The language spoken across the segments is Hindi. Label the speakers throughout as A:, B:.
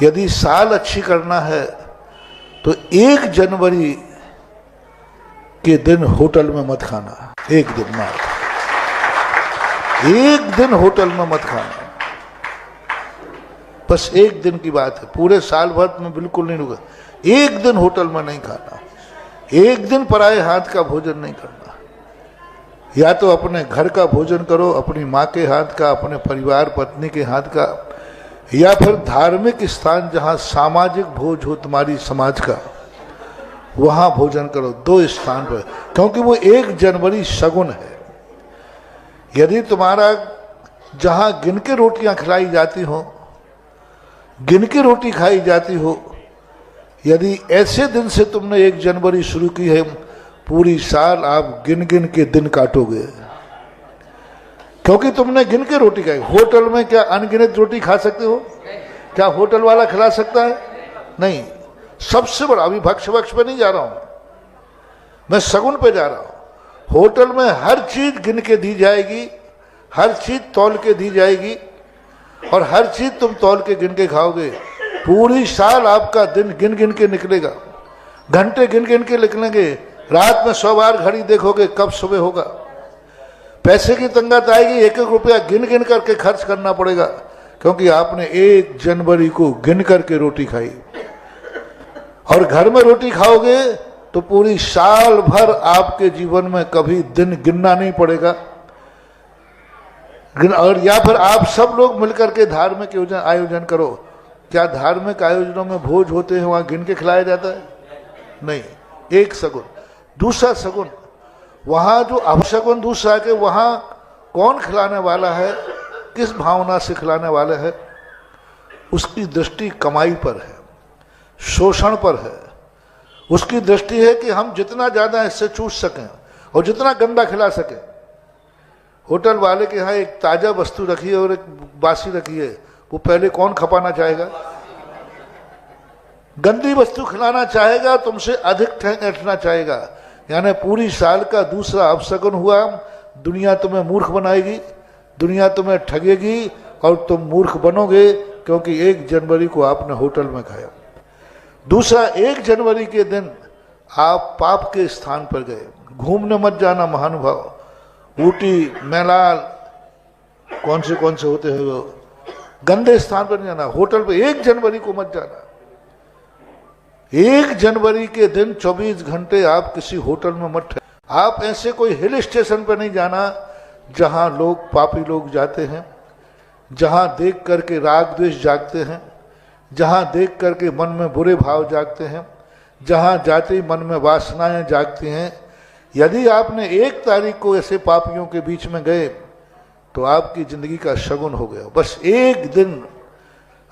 A: यदि साल अच्छी करना है तो 1 जनवरी के दिन होटल में मत खाना। 1 दिन में, 1 दिन होटल में मत खाना। बस 1 दिन की बात है, पूरे साल भर में बिल्कुल नहीं रुका। 1 दिन होटल में नहीं खाना, 1 दिन पराये हाथ का भोजन नहीं करना। या तो अपने घर का भोजन करो, अपनी माँ के हाथ का, अपने परिवार पत्नी के हाथ का, या फिर धार्मिक स्थान जहाँ सामाजिक भोज हो तुम्हारी समाज का, वहाँ भोजन करो 2 स्थान पर, क्योंकि वो 1 जनवरी शगुन है। यदि तुम्हारा जहाँ गिन के रोटियाँ खिलाई जाती हो, गिन के रोटी खाई जाती हो, यदि ऐसे दिन से तुमने 1 जनवरी शुरू की है, पूरी साल आप गिन गिन के दिन काटोगे, क्योंकि तुमने गिन के रोटी खाई। होटल में क्या अनगिनत रोटी खा सकते हो? क्या होटल वाला खिला सकता है? नहीं। सबसे बड़ा, अभी भक्ष पे नहीं जा रहा हूं मैं, सगुन पे जा रहा हूं। होटल में हर चीज गिन के दी जाएगी, हर चीज तौल के दी जाएगी, और हर चीज तुम तौल के गिन के खाओगे। पूरी साल आपका दिन गिन गिन के निकलेगा, घंटे गिन गिन के निकलेंगे। रात में 100 बार घड़ी देखोगे कब सुबह होगा। पैसे की तंगत आएगी, 1-1 रुपया गिन गिन करके खर्च करना पड़ेगा, क्योंकि आपने 1 जनवरी को गिन करके रोटी खाई। और घर में रोटी खाओगे तो पूरी साल भर आपके जीवन में कभी दिन गिनना नहीं पड़ेगा। और या फिर आप सब लोग मिलकर के धार्मिक आयोजन करो। क्या धार्मिक आयोजनों में भोज होते हैं वहां गिन के खिलाया जाता है? नहीं। 1 सगुन। दूसरा सगुन, वहां जो अपशगुन दूसरा के, वहां कौन खिलाने वाला है, किस भावना से खिलाने वाला है, उसकी दृष्टि कमाई पर है, शोषण पर है। उसकी दृष्टि है कि हम जितना ज्यादा इससे चूस सकें और जितना गंदा खिला सकें। होटल वाले के यहाँ एक ताजा वस्तु रखी है और एक बासी रखी है, वो पहले कौन खपाना चाहेगा? गंदी वस्तु खिलाना चाहेगा, तुमसे अधिक ऐंठना चाहेगा। यानी पूरी साल का दूसरा अपशगुन हुआ, दुनिया तुम्हें मूर्ख बनाएगी, दुनिया तुम्हें ठगेगी और तुम मूर्ख बनोगे, क्योंकि 1 जनवरी को आपने होटल में खाया। दूसरा, 1 जनवरी के दिन आप पाप के स्थान पर गए। घूमने मत जाना महानुभाव, ऊटी, मैलाल, कौन से होते हैं वो, गंदे स्थान पर नहीं जाना। होटल पे 1 जनवरी को मत जाना। 1 जनवरी के दिन 24 घंटे आप किसी होटल में मत ठहरो। आप ऐसे कोई हिल स्टेशन पर नहीं जाना जहां लोग, पापी लोग जाते हैं, जहां देख करके राग द्वेष जागते हैं, जहां देख करके मन में बुरे भाव जागते हैं, जहां जाते ही मन में वासनाएं जागती हैं। यदि आपने 1 तारीख को ऐसे पापियों के बीच में गए तो आपकी जिंदगी का शगुन हो गया। बस 1 दिन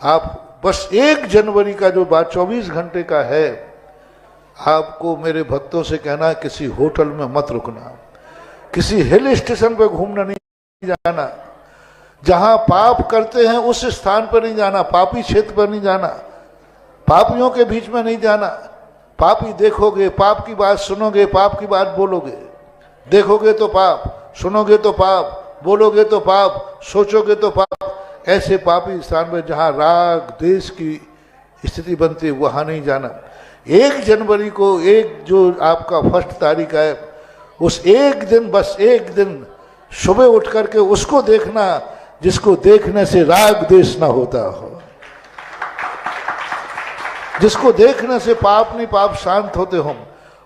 A: आप, बस 1 जनवरी का जो बात 24 घंटे का है, आपको मेरे भक्तों से कहना, किसी होटल में मत रुकना, किसी हिल स्टेशन पर घूमना नहीं जाना, जहां पाप करते हैं उस स्थान पर नहीं जाना, पापी क्षेत्र पर नहीं जाना, पापियों के बीच में नहीं जाना। पापी देखोगे, पाप की बात सुनोगे, पाप की बात बोलोगे। देखोगे तो पाप, सुनोगे तो पाप, बोलोगे तो पाप, सोचोगे तो पाप। ऐसे पापी स्थान पर जहां राग देश की स्थिति बनती है, वहां नहीं जाना। 1 जनवरी को, एक जो आपका 1 तारीख है, उस 1 दिन, बस 1 दिन सुबह उठ करके उसको देखना जिसको देखने से राग देश ना होता हो, जिसको देखने से पाप नहीं, पाप शांत होते हो।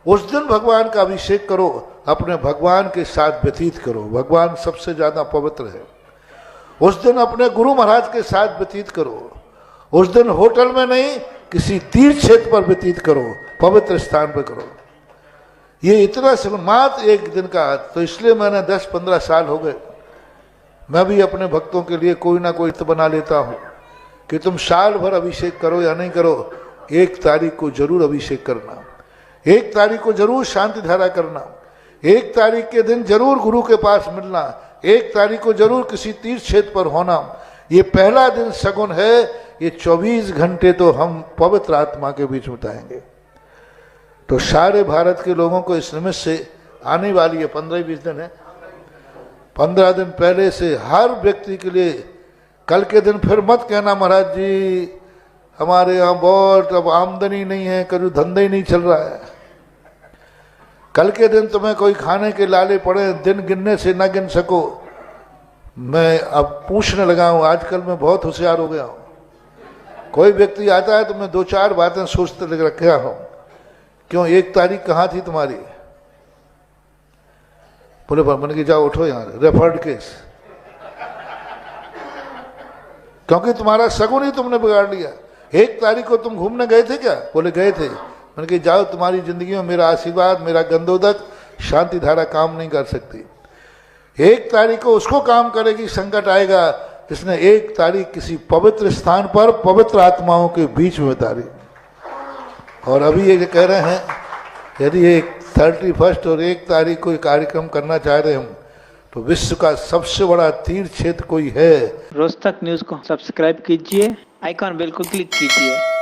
A: उस दिन भगवान का अभिषेक करो, अपने भगवान के साथ व्यतीत करो। भगवान सबसे ज्यादा पवित्र है। उस दिन अपने गुरु महाराज के साथ व्यतीत करो। उस दिन होटल में नहीं, किसी तीर्थ क्षेत्र पर व्यतीत करो, पवित्र स्थान पर करो। ये इतना मात्र 1 दिन का, तो इसलिए मैंने 10-15 साल हो गए, मैं भी अपने भक्तों के लिए कोई ना कोई बना लेता हूं कि तुम साल भर अभिषेक करो या नहीं करो, 1 तारीख को जरूर अभिषेक करना, 1 तारीख को जरूर शांति धारा करना, 1 तारीख के दिन जरूर गुरु के पास मिलना, 1 तारीख को जरूर किसी तीर्थ क्षेत्र पर होना। ये पहला दिन सगुन है। ये 24 घंटे तो हम पवित्र आत्मा के बीच बिताएंगे। तो सारे भारत के लोगों को इस निमित्त से आने वाली है 15-20 दिन है, 15 दिन पहले से हर व्यक्ति के लिए, कल के दिन फिर मत कहना महाराज जी हमारे यहाँ बहुत अब आमदनी नहीं है, कभी धंधा ही नहीं चल रहा है। कल के दिन तुम्हें कोई खाने के लाले पड़े, दिन गिनने से ना गिन सको। मैं अब पूछने लगा हूं, आजकल मैं बहुत होशियार हो गया हूं। कोई व्यक्ति आता है तो मैं 2-4 बातें सोचते लग रखा हूं। क्यों, 1 तारीख कहाँ थी तुम्हारी? बोले मैंने कि जाओ उठो, यहाँ रेफर्ड केस, क्योंकि तुम्हारा सगुन ही तुमने बिगाड़ लिया। 1 तारीख को तुम घूमने गए थे क्या? बोले गए थे। मैंने कि जाओ, तुम्हारी जिंदगी में मेरा आशीर्वाद, मेरा गंधोदक, शांति धारा काम नहीं कर सकती। 1 तारीख को उसको काम करेगी, संकट आएगा जिसने 1 तारीख किसी पवित्र स्थान पर पवित्र आत्माओं के बीच में उतारी। और अभी ये कह रहे हैं यदि 31 और 1 तारीख को कार्यक्रम करना चाह रहे हम, तो विश्व का सबसे बड़ा तीर्थ क्षेत्र कोई है।
B: रोज तक न्यूज को सब्सक्राइब कीजिए, आइकॉन बेल को क्लिक कीजिए।